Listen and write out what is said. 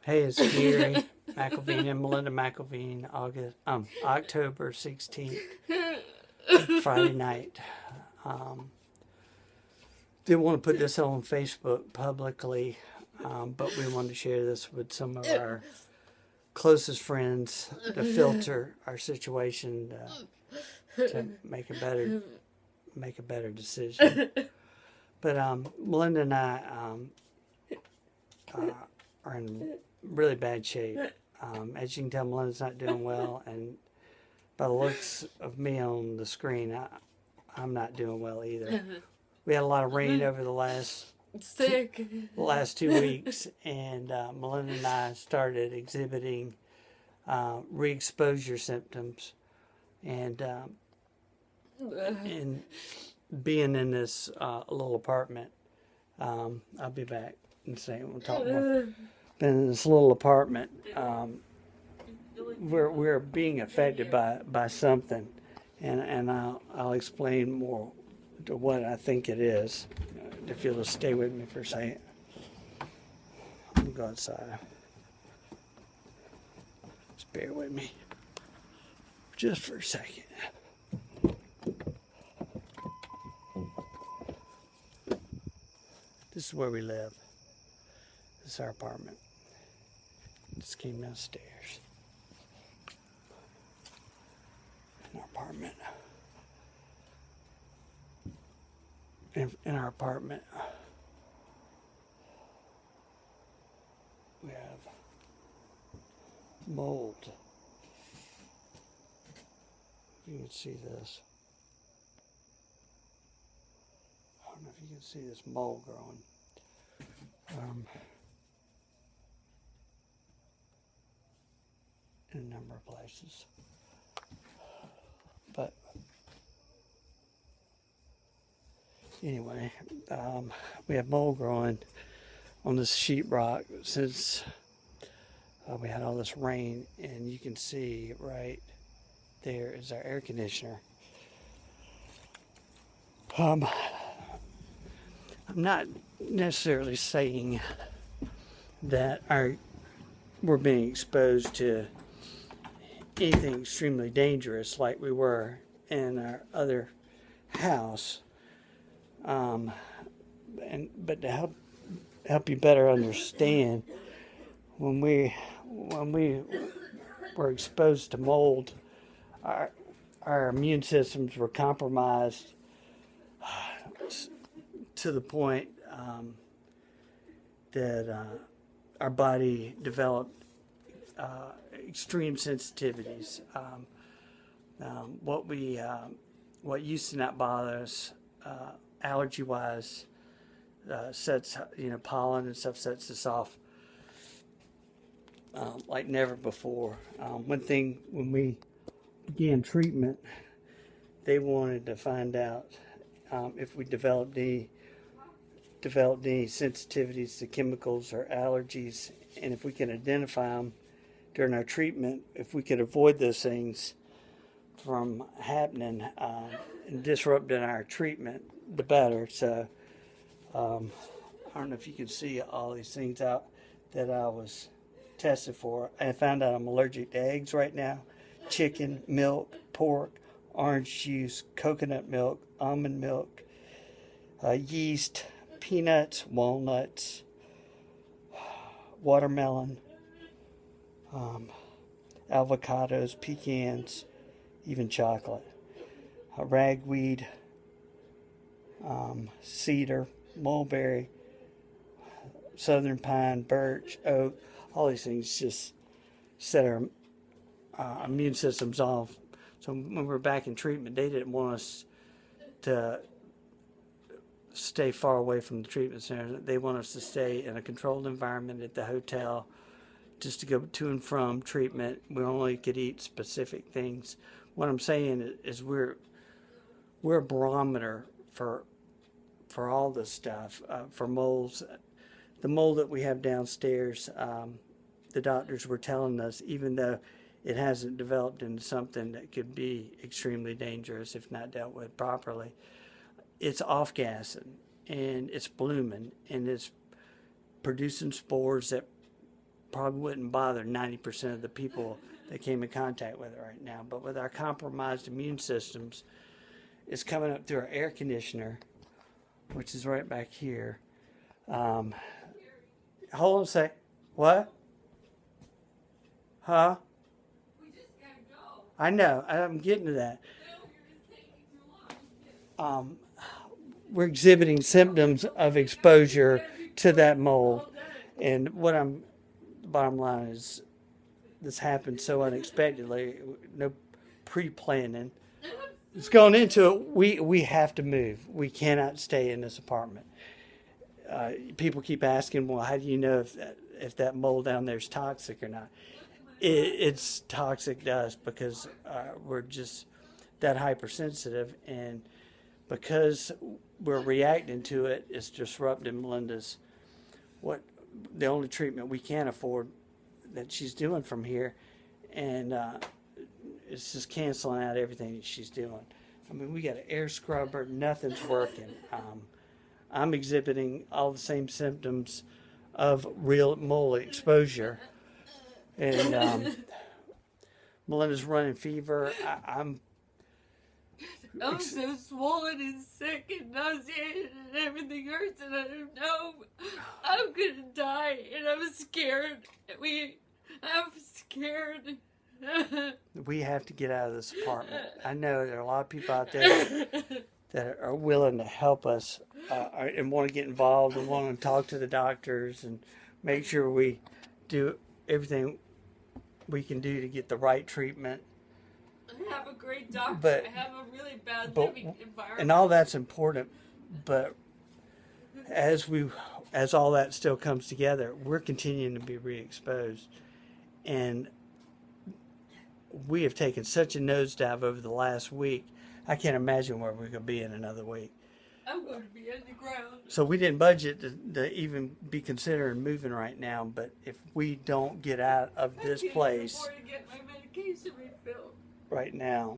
Hey, it's Gary McElveen and Melinda McElveen, October 16th, Friday night. Didn't want to put this on Facebook publicly, but we wanted to share this with some of our closest friends to filter our situation to make a better decision. But Melinda and I are in really bad shape. As you can tell, Melinda's not doing well, and by the looks of me on the screen, I'm not doing well either. We had a lot of rain over the last 2 weeks, and Melinda and I started exhibiting re-exposure symptoms, and being in this little apartment. I'll be back in a second. We'll talk more. Been in this little apartment. We're being affected by something, and I'll explain more to what I think it is. If you'll just stay with me for a second, I'm gonna go outside. Just bear with me, just for a second. This is where we live. This is our apartment. Just came downstairs. In our apartment. In our apartment, we have mold. If you can see this. I don't know if you can see this mold growing. In a number of places. But anyway, we have mold growing on this sheetrock since we had all this rain, and you can see right there is our air conditioner. I'm not necessarily saying that we're being exposed to anything extremely dangerous like we were in our other house, but to help you better understand, when we were exposed to mold, our immune systems were compromised to the point that our body developed extreme sensitivities. What used to not bother us, allergy-wise, sets pollen and stuff sets us off like never before. One thing, when we began treatment, they wanted to find out if we developed any sensitivities to chemicals or allergies, and if we can identify them during our treatment, if we could avoid those things from happening and disrupting our treatment, the better. So I don't know if you can see all these things out that I was tested for. I found out I'm allergic to eggs right now, chicken, milk, pork, orange juice, coconut milk, almond milk, yeast, peanuts, walnuts, watermelon, avocados, pecans, even chocolate, ragweed, cedar, mulberry, southern pine, birch, oak. All these things just set our immune systems off. So when we were back in treatment, they didn't want us to stay far away from the treatment center. They want us to stay in a controlled environment at the hotel, just to go to and from treatment. We only could eat specific things. What I'm saying is we're a barometer for all this stuff, for molds. The mold that we have downstairs, the doctors were telling us, even though it hasn't developed into something that could be extremely dangerous if not dealt with properly, it's off-gassing, and it's blooming, and it's producing spores that probably wouldn't bother 90% of the people that came in contact with it right now. But with our compromised immune systems, it's coming up through our air conditioner, which is right back here. Hold on a sec. What? Huh? We just gotta go. I know. I'm getting to that. No, you're just taking too long. We're exhibiting symptoms of exposure to that mold. And the bottom line is, this happened so unexpectedly, no pre-planning. It's going into it. We have to move. We cannot stay in this apartment. People keep asking, well, how do you know if that mold down there is toxic or not? It's toxic to us because we're just that hypersensitive, and because we're reacting to it, it's disrupting Melinda's the only treatment we can afford that she's doing from here, and it's just canceling out everything that she's doing. I mean, we got an air scrubber, nothing's working. I'm exhibiting all the same symptoms of real mold exposure, and Melinda's running fever. I'm so swollen and sick and nauseated and everything hurts and I don't know. I'm gonna die and I'm scared. I'm scared. We have to get out of this apartment. I know there are a lot of people out there that are willing to help us and want to get involved and want to talk to the doctors and make sure we do everything we can do to get the right treatment. I have a great doctor. But, I have a really bad living environment. And all that's important, but as all that still comes together, we're continuing to be re-exposed. And we have taken such a nosedive over the last week, I can't imagine where we're going to be in another week. I'm going to be on the ground. So we didn't budget to even be considering moving right now, but if we don't get out of this place I can't afford to get my medication refilled right now,